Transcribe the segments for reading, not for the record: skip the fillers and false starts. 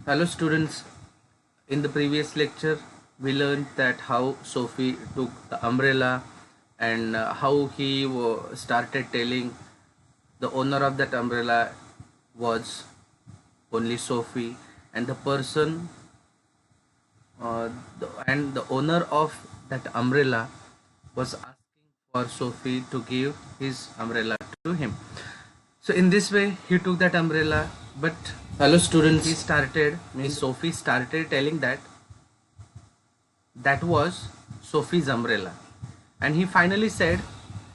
Hello students, in the previous lecture we learned that how Sophie took the umbrella and how he started telling the owner of that umbrella was only Sophie, and the person and the owner of that umbrella was asking for Sophie to give his umbrella to him. So in this way he took that umbrella, but hello students, Sophie started telling that that was Sophie's umbrella, and he finally said,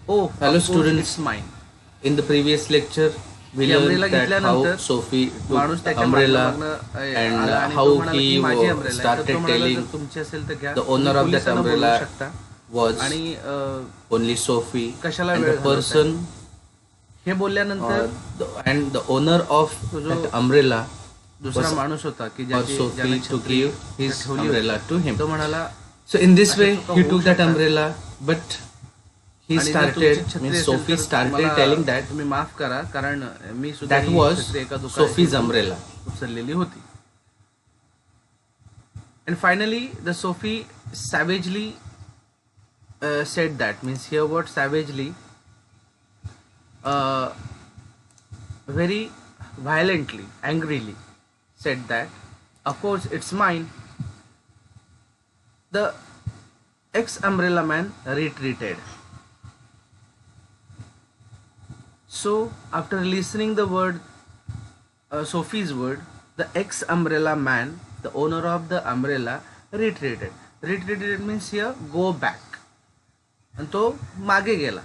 "Oh, hello students, it's mine." In the previous lecture, we learned that how Sophie took the umbrella and how he started telling the owner of that umbrella was only Sophie, and the person हे बोलल्यानंतर and the owner of that umbrella दुसरा माणूस होता की Sophie to give his umbrella to him. तो म्हणाला, so in this way he took that umbrella, but he started Sophie started telling that तुम्ही माफ करा कारण मी सुद्धा that was Sophie's umbrella उचललेली होती. And finally the Sophie savagely said that, means here what savagely, very violently, angrily said that, of course it's mine. The ex-umbrella man retreated. So after listening the word, Sophie's word, the ex-umbrella man, the owner of the umbrella, retreated. Retreated means here go back, and तो मागे गेला.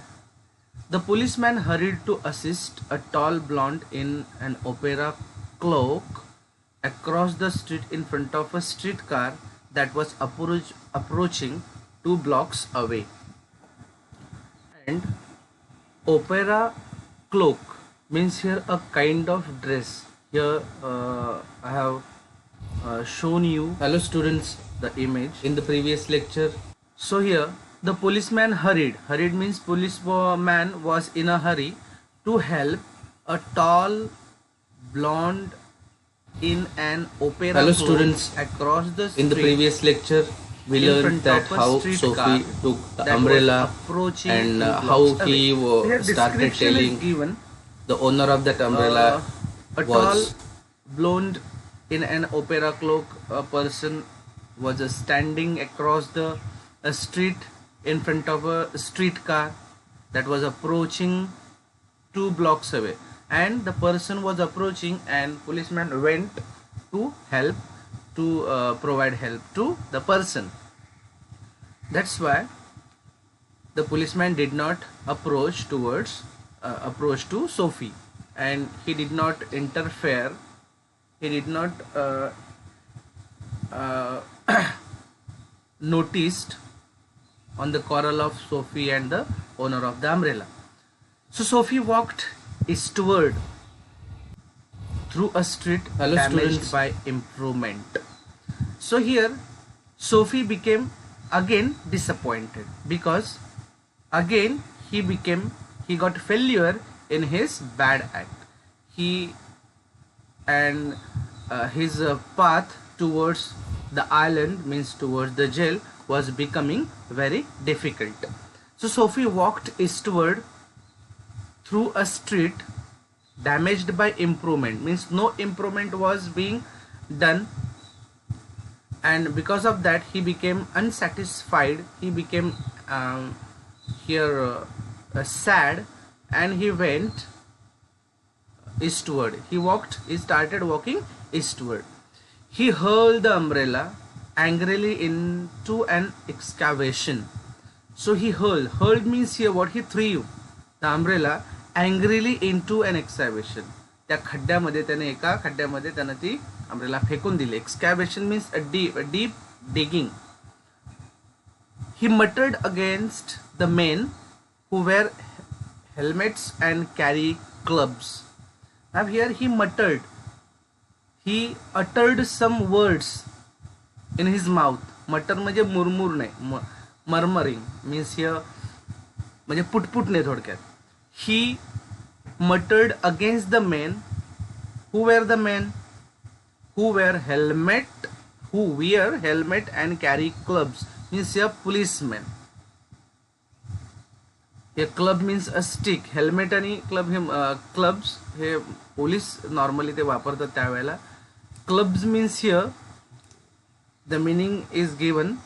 The policeman hurried to assist a tall blonde in an opera cloak across the street in front of a streetcar that was approaching 2 blocks away. And opera cloak means here a kind of dress. Here I have shown you, hello students, the image in the previous lecture. So here the policeman hurried. Hurried means policeman was in a hurry to help a tall blonde in an opera Hello cloak students, across the street. in the previous lecture we learned that how Sophie took the umbrella and how he started telling given, the owner of that umbrella a was tall blonde in an opera cloak, a person was standing across the street in front of a streetcar that was approaching 2 blocks away, and the person was approaching and policeman went to help, to provide help to the person. That's why the policeman did not approach to Sophie, and he did not interfere, he did not noticed on the quarrel of Sophie and the owner of the umbrella. So Sophie walked eastward through a street damaged by improvement. So here Sophie became again disappointed, because again he got failure in his bad act. He and his path towards the island, means towards the jail, was becoming very difficult. So Sophie walked eastward through a street damaged by improvement, means no improvement was being done, and because of that he became unsatisfied, he became sad, and he went eastward. He started walking eastward. He hurled the umbrella angrily into an excavation. So he hurled means here what, he threw the umbrella angrily into an excavation. त्या खड्ड्यामध्ये त्याने, एका खड्ड्यामध्ये त्याने ती umbrella फेकून दिली. Excavation means a deep digging. He muttered against the men who wear helmets and carry clubs. Now here he muttered, he uttered some words in his mouth. Mutter म्हणजे मुरमुरणे, murmuring means here म्हणजे पुटपुटणे थोडक्यात. He muttered against the men. Who were the men? who wear helmet and carry clubs, means a policeman. A club means a stick. Helmet आणि club हे clubs हे police normally ते वापरतात त्यावेळेला. Clubs means here the meaning is given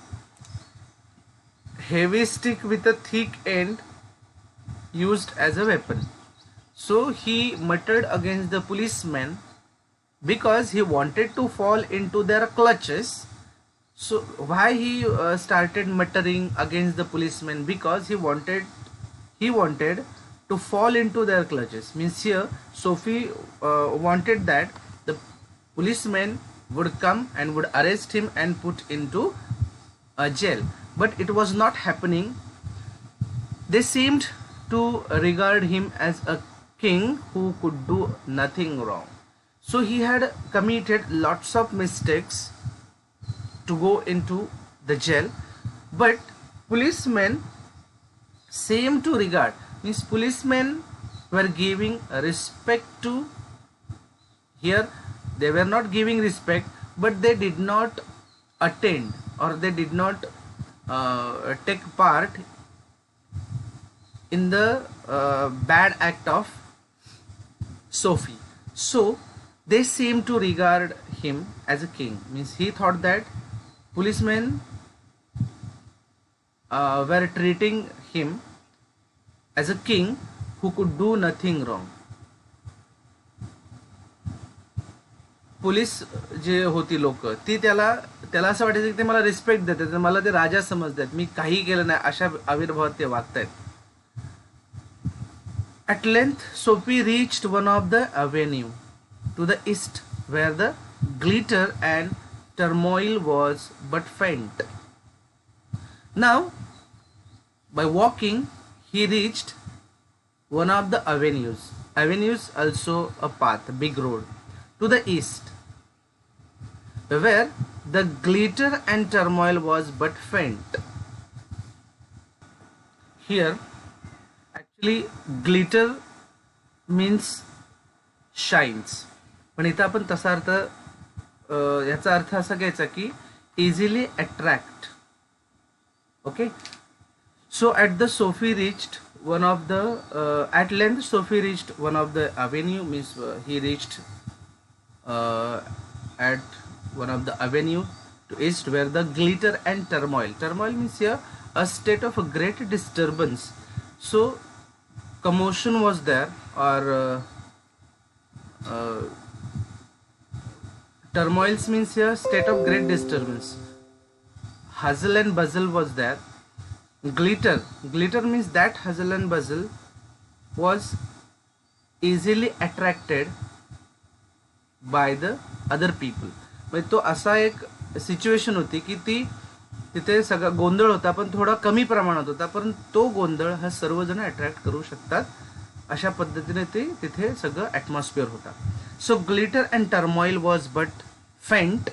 heavy stick with a thick end used as a weapon. So he muttered against the policeman because he wanted to fall into their clutches. So why he started muttering against the policeman? Because he wanted to fall into their clutches. Means here Sophie wanted that the policeman would come and would arrest him and put into a jail, but it was not happening. They seemed to regard him as a king who could do nothing wrong. So he had committed lots of mistakes to go into the jail, but policemen seemed to regard, means policemen were giving respect to, here they were not giving respect, but they did not attend or they did not take part in the bad act of Sophie. So they seemed to regard him as a king, means he thought that policemen were treating him as a king who could do nothing wrong. Police जे होती लोक ती त्याला असं वाटायचं की ते मला रिस्पेक्ट देतात, मला ते राजा समजतात, मी काही केलं नाही अशा आविर्भावात ते वागतायत. At length Sophie reached one of the avenue to the east where the glitter and turmoil was but faint. Now by walking he reached one of the avenues. Avenues also a path, big road, to the east where the glitter and turmoil was but faint. Here actually glitter means shines, पण इथं आपण तसा अर्थ याचा अर्थ असा घ्यायचा की easily attract. Okay, so at length Sophie reached one of the avenue, means he reached at one of the avenue to east where the glitter and turmoil means here a state of a great disturbance. So commotion was there, or turmoils means here state of great disturbance. Hustle and bustle was there. Glitter means that hustle and bustle was easily attracted by the other people. म्हणजे तो असा एक situation होती की ती तिथे सगळा गोंधळ होता पण थोडा कमी प्रमाणात होता, पण तो गोंधळ हा सर्वजण अट्रॅक्ट करू शकतात अशा पद्धतीने ते तिथे सगळं ॲटमॉस्फिअर होता. So glitter and turmoil was but faint.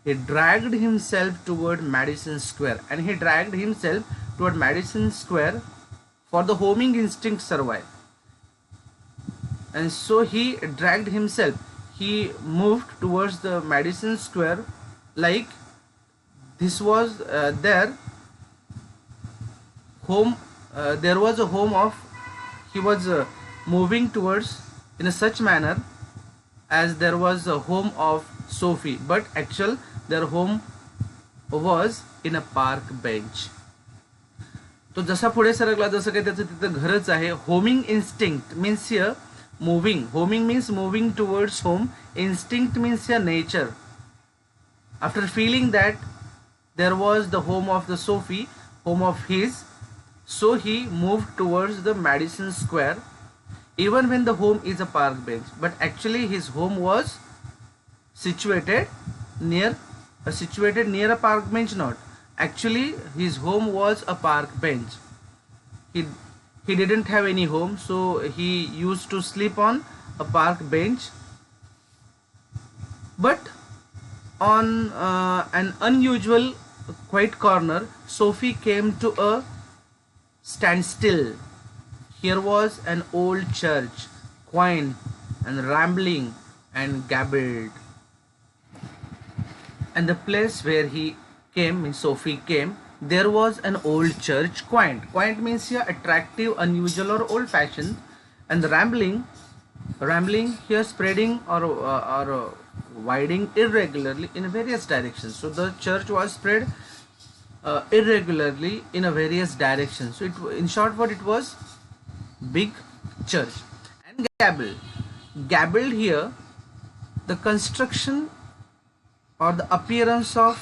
He dragged himself toward Madison Square, and he dragged himself toward Madison Square for the homing instinct survive. And so he dragged himself. He moved towards the Madison Square like this was their home. There was a home of. He was moving towards in a such manner as there was a home of Sophie, but actual their home was in a park bench. तो जसा पुढे सरकला जसं काही त्याचं तिथं घरच आहे. Homing instinct means here moving. Homing means moving towards home. Instinct means here nature. After feeling that there was the home of the Sophie, home of his, so he moved towards the Madison Square even when the home is a park bench, but actually his home was situated near a park bench. Not actually his home was a park bench. He didn't have any home, so he used to sleep on a park bench. But on an unusual quiet corner, Sophie came to a standstill. Here was an old church, quaint and rambling and gabled. and the place where he came, Sophie came, there was an old church, quaint means here attractive, unusual or old fashioned, and the rambling here spreading or widening irregularly in various directions. So the church was spread irregularly in a various directions. So in short word, it was big church. And gabbled here, the construction or the appearance of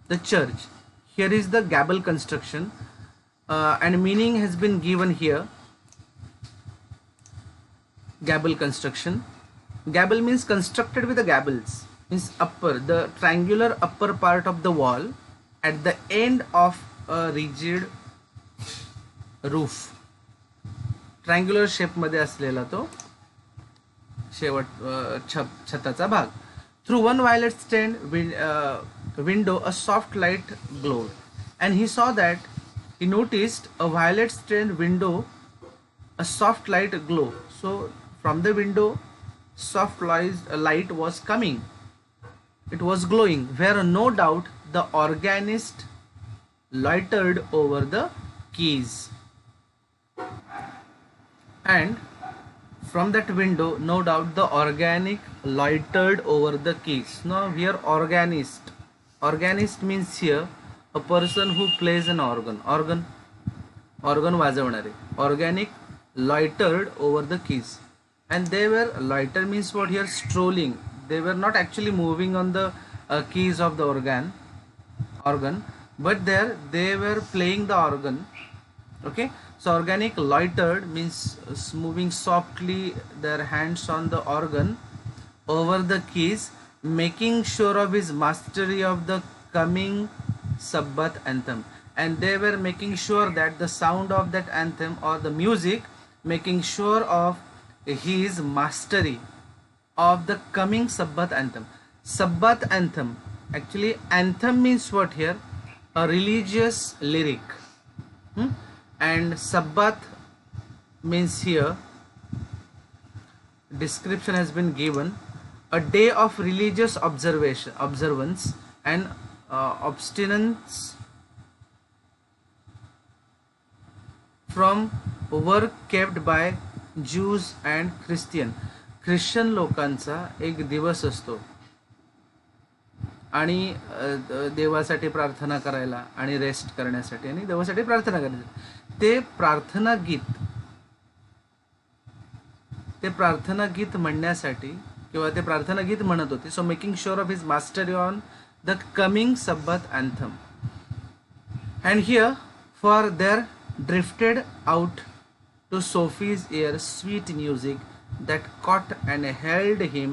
the church. Here is the gable construction, and meaning has been given here. Gable construction. Gable means constructed with the gables, means the triangular upper part of the wall at the end of a rigid roof. Triangular shape मध्ये असलेला तो शेवट छताचा भाग. Through one violet stained window a soft light glowed, and he noticed a violet stained window, a soft light glow. So from the window soft light was coming, it was glowing, where no doubt the organist loitered over the keys. And from that window, no doubt the organic loitered over the keys. Now here organist means here a person who plays an organ वाजवणारे. Organic loitered over the keys, and they were, loiter means what here, strolling. They were not actually moving on the keys of the organ, but there they were playing the organ. Okay, so organic loitered means moving softly their hands on the organ over the keys, making sure of his mastery of the coming Sabbath anthem. And they were making sure that the sound of that anthem or the music, making sure of his mastery of the coming Sabbath anthem. Sabbath anthem, actually anthem means what here, a religious lyric. And Sabbath means here, description has been given, a day of religious observance and abstinence from work kept by Jews and Christian लोकांचा एक दिवस असतो, आणि देवासाठी प्रार्थना करायला आणि rest करण्यासाठी आणि देवासाठी प्रार्थना करण्यासाठी. ते प्रार्थना गीत म्हणण्यासाठी किंवा ते प्रार्थना गीत म्हणत होते. So making sure of his mastery on the coming sabbath anthem. And here for there drifted out to Sophie's ear sweet music that caught and held him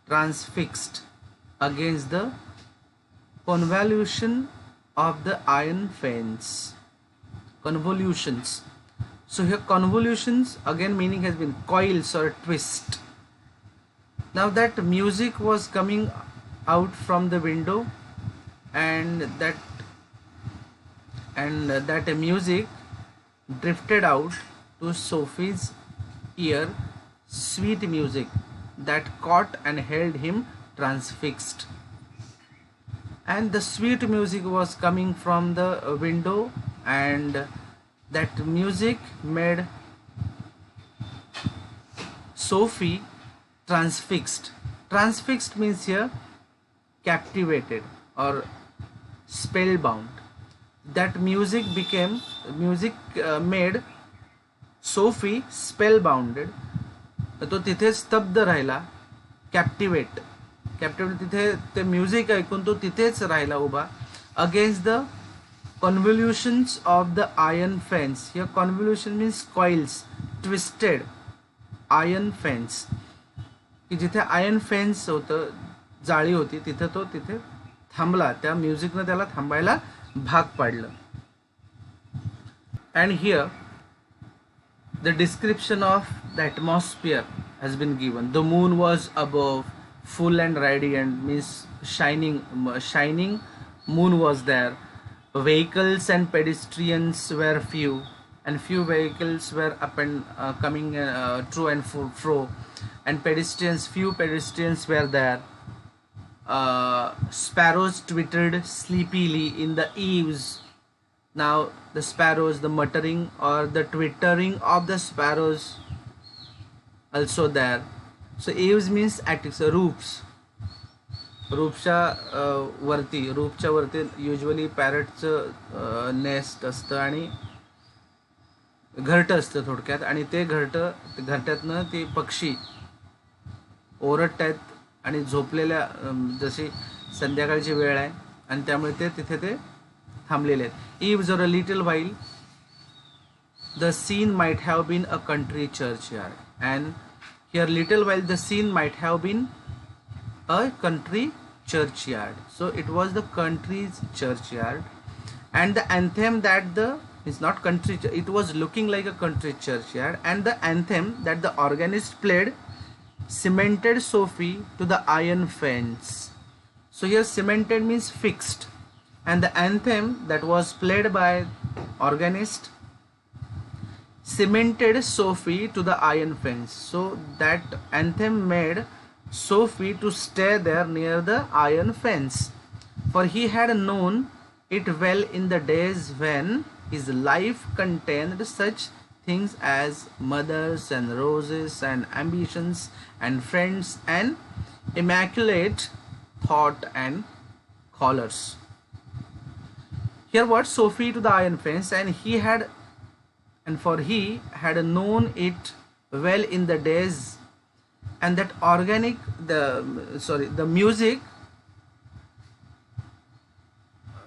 transfixed against the convolution of the iron fence. Convolutions. So here convolutions, again meaning has been coils or twist. Now that music was coming out from the window, and that music drifted out to Sophie's ear, sweet music that caught and held him transfixed. And the sweet music was coming from the window, and that music made Sophie transfixed. Transfixed means here captivated or spellbound. That music made Sophie spellbounded. तो तिथे स्तब्ध राहिला. कॅप्टिवेट तिथे ते music ऐकून तो तिथेच राहिला उभा. Against the convolutions of the iron fence. Here convolution means coils, twisted iron fence. की जिथे आयर्न फेन्स होतं, जाळी होती, तिथे थांबला. त्या म्युझिकनं त्याला थांबायला भाग पाडलं. And here the description of the atmosphere has been given. The moon was above, full and radiant, means shining moon was there. Vehicles and pedestrians were few, and few vehicles were up and coming to and fro, and few pedestrians were there. sparrows twittered sleepily in the eaves. Now the sparrows, the muttering or the twittering of the sparrows also there. So eaves means attic, so roofs. रूफच्या वरती usually पॅरटचं nest असतं आणि घरटं असतं थोडक्यात, आणि ते घरट्यातनं ते पक्षी ओरडत आहेत आणि झोपलेल्या, जशी संध्याकाळची वेळ आहे आणि त्यामुळे ते तिथे ते थांबलेले आहेत. Eves or a little while the scene might have been a country churchyard, and here little while the scene might have been a country churchyard. So it was the country's churchyard, and the anthem that the is not country, it was looking like a country churchyard, and the anthem that the organist played cemented Sophie to the iron fence. So here cemented means fixed, and the anthem that was played by organist cemented Sophie to the iron fence. So that anthem made Sophie to stay there near the iron fence, for he had known it well in the days when his life contained such things as mothers and roses and ambitions and friends and immaculate thought and collars. Here what? Sophie to the iron fence, and for he had known it well in the days, and that the music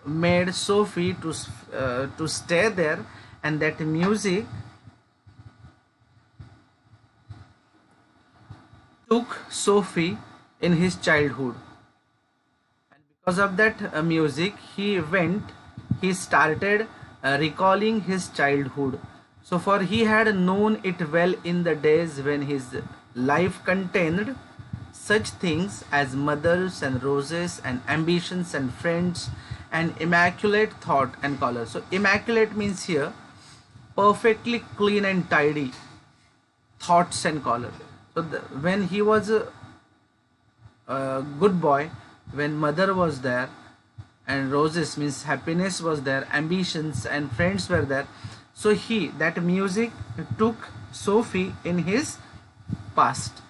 made Sophie to stay there, and that music took Sophie in his childhood, and because of that music he started recalling his childhood. So for he had known it well in the days when his life contained such things as mothers and roses and ambitions and friends and immaculate thought and color. So immaculate means here perfectly clean and tidy thoughts and color. So when he was a good boy, when mother was there and roses means happiness was there, ambitions and friends were there, so that music took Sophie in his past.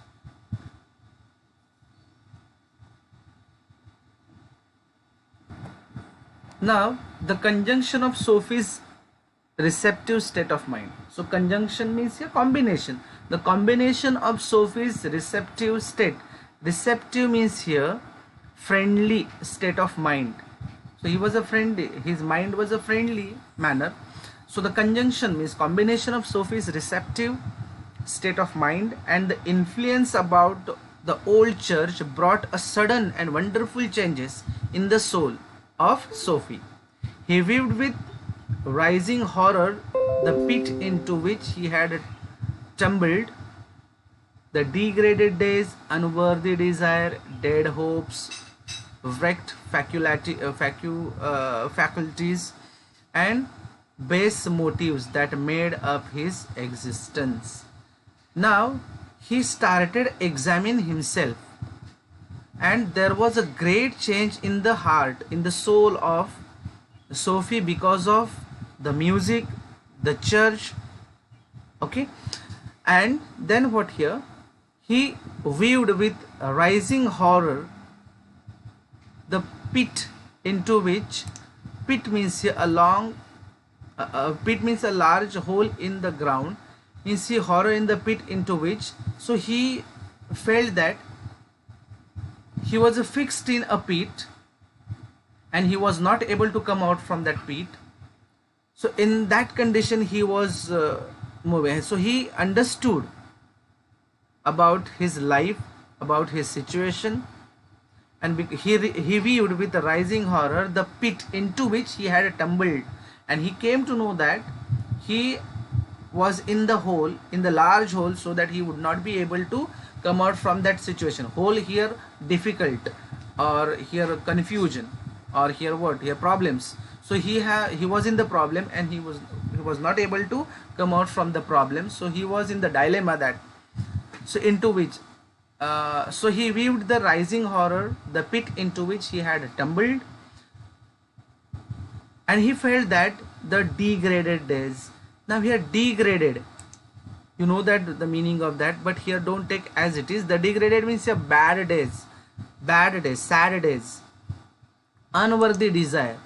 Now the conjunction of Sophie's receptive state of mind. So conjunction means a combination. The combination of Sophie's receptive state. Receptive means here friendly state of mind. So he was a friendly, his mind was a friendly manner. So the conjunction means combination of Sophie's receptive state of mind and the influence about the old church brought a sudden and wonderful changes in the soul of Sophie. He viewed with rising horror the pit into which he had tumbled, the degraded days, unworthy desire, dead hopes, wrecked faculties and base motives that made up his existence. Now he started examining himself, and there was a great change in the heart, in the soul of Sophie because of the music, the church. Okay, and then what here? He viewed with rising horror the pit into which, pit means here pit means a large hole in the ground. You see horror in the pit into which, so he felt that he was fixed in a pit and he was not able to come out from that pit. So in that condition he was moving. So he understood about his life, about his situation, and he viewed with a rising horror the pit into which he had tumbled, and he came to know that he was in the hole, in the large hole, so that he would not be able to come out from that situation. Hole here difficult, or here confusion, or here what? Here problems. So he was in the problem and he was not able to come out from the problem. So he was in the dilemma that, so into which So he viewed the rising horror, the pit into which he had tumbled, and he felt that the degraded days. Now here degraded, you know that the meaning of that, but here don't take as it is. The degraded means your bad days, sad days, unworthy desire.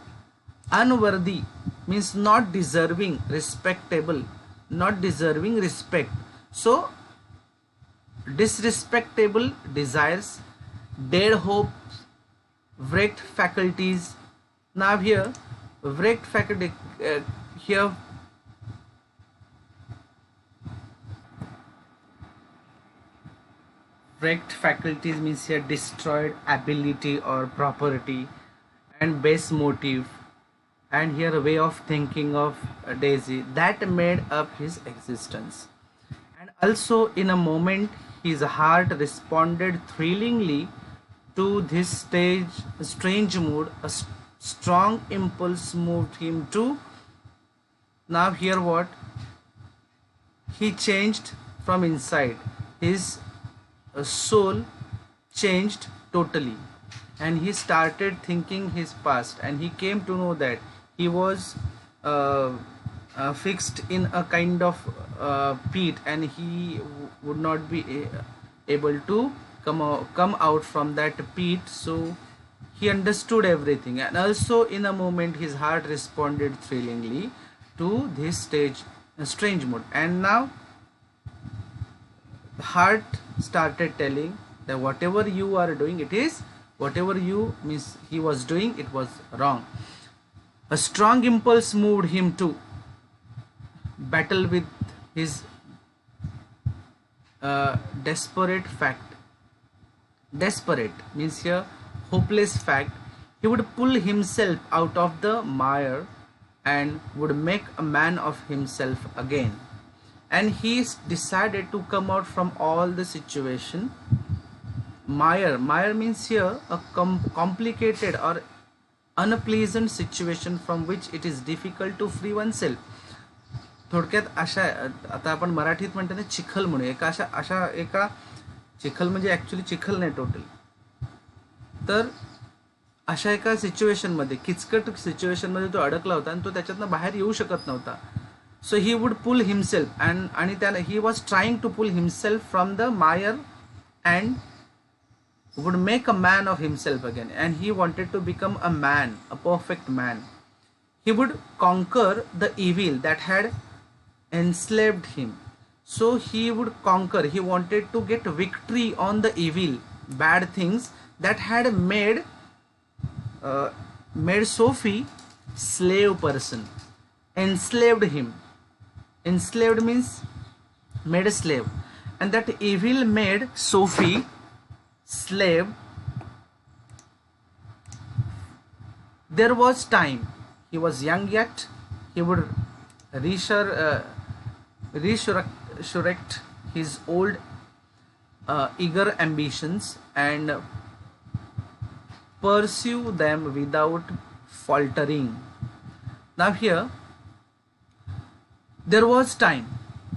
Unworthy means not deserving, respectable, not deserving respect. So disrespectable desires, dead hopes, wrecked faculties. Now here wrecked faculty, here wrecked faculties means here destroyed ability or property, and base motive, and here a way of thinking of Daisy that made up his existence. And also in a moment his heart responded thrillingly to this strange mood. A strong impulse moved him to, now here what, he changed from inside. His soul changed totally, and he started thinking his past, and he came to know that he was fixed in a kind of pit, and he would not be able to come out from that pit. So he understood everything, and also in a moment his heart responded thrillingly to this strange mood. And now the heart started telling that whatever you are doing, it is, whatever you means he was doing, it was wrong. A strong impulse moved him to battle with his desperate fact. Desperate means here hopeless fact. He would pull himself out of the mire and would make a man of himself again. And he decided to come out from all the situation. Mire means here a complicated or unpleasant situation from which it is difficult to free oneself. थोडक्यात अशा, आता आपण मराठीत म्हणतो ना चिखल म्हणून, एका अशा एका चिखल म्हणजे ॲक्च्युली चिखल नाही टोटल, तर अशा एका सिच्युएशनमध्ये, किचकट सिच्युएशनमध्ये तो अडकला होता आणि तो त्याच्यातनं बाहेर येऊ शकत नव्हता. सो ही वुड पुल हिमसेल्फ, आणि त्याला he was trying to pull himself from the mire and would make a man of himself again, and he wanted to become a man, a perfect man. He would conquer the evil that had enslaved him. So he would conquer, he wanted to get victory on the evil, bad things that had made Sophie slave person, enslaved him. Enslaved means made a slave, and that evil made Sophie slave. There was time, he was young yet, he would resurrect his old eager ambitions and pursue them without faltering. Now here there was time,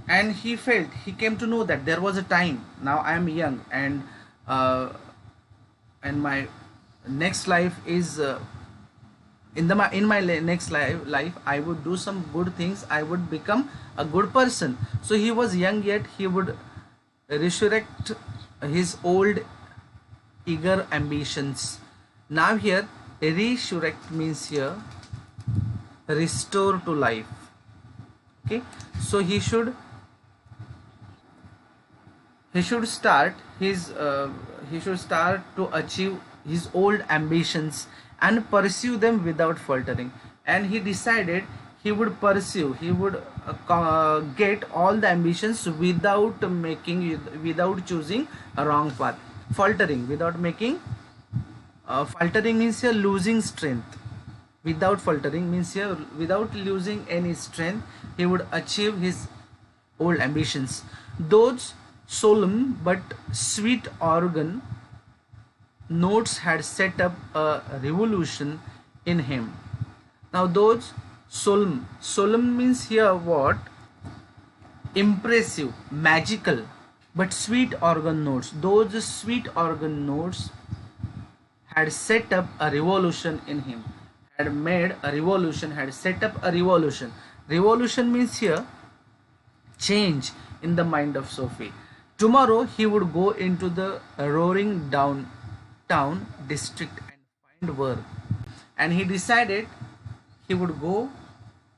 and he felt, he came to know that there was a time. Now I am young, and my next life is in my next life I would do some good things, I would become a good person. So he was young yet he would resurrect his old eager ambitions. Now here resurrect means here restore to life. Okay, so he should start to achieve his old ambitions and pursue them without faltering. And he decided he would pursue, he would get all the ambitions without choosing a wrong path. Faltering, without making faltering means here losing strength. Without faltering means here without losing any strength, he would achieve his old ambitions. Those solemn but sweet organ notes had set up a revolution in him. Now those solemn means here what? Impressive, magical, But sweet organ notes, those sweet organ notes had set up a revolution in him, had made a revolution, had set up a revolution. Revolution means here change in the mind of Sophie. Tomorrow he would go into the roaring downtown district and find work. And he decided he would go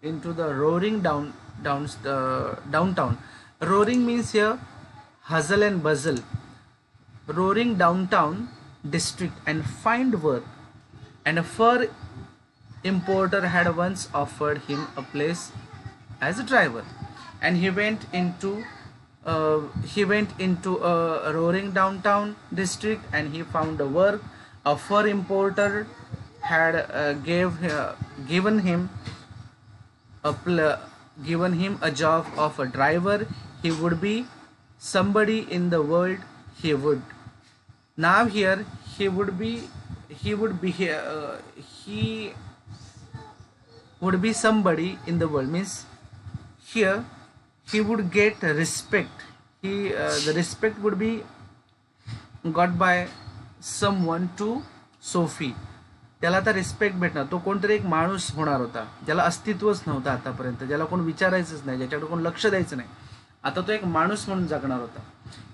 into the roaring downtown. Roaring means here hustle and bustle. Roaring downtown district and find work. And a fur importer had once offered him a place as a driver, and he went into a roaring downtown district and he found a work. A fur importer had given him a job of a driver. He would be somebody in the world. He would now here he would be he would be he would be somebody in the world means here he would get respect. The respect would be got by someone to Sophie. त्याला आता respect भेटणार. तो कोणतरी एक माणूस होणार होता ज्याला अस्तित्वच नव्हतं आतापर्यंत, ज्याला कोण विचारायचंच नाही, ज्याच्याकडे कोण लक्ष द्यायचं नाही. आता तो एक माणूस म्हणून जगणार होता.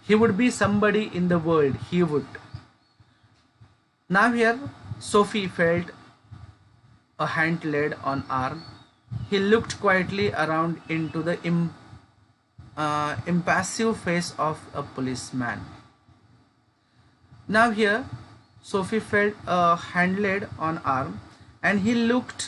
He would be somebody in the world. He would. Now here Sophie felt a hand laid on arm. He looked quietly around into the impassive face of a policeman. Now here Sophie felt a hand laid on arm and he looked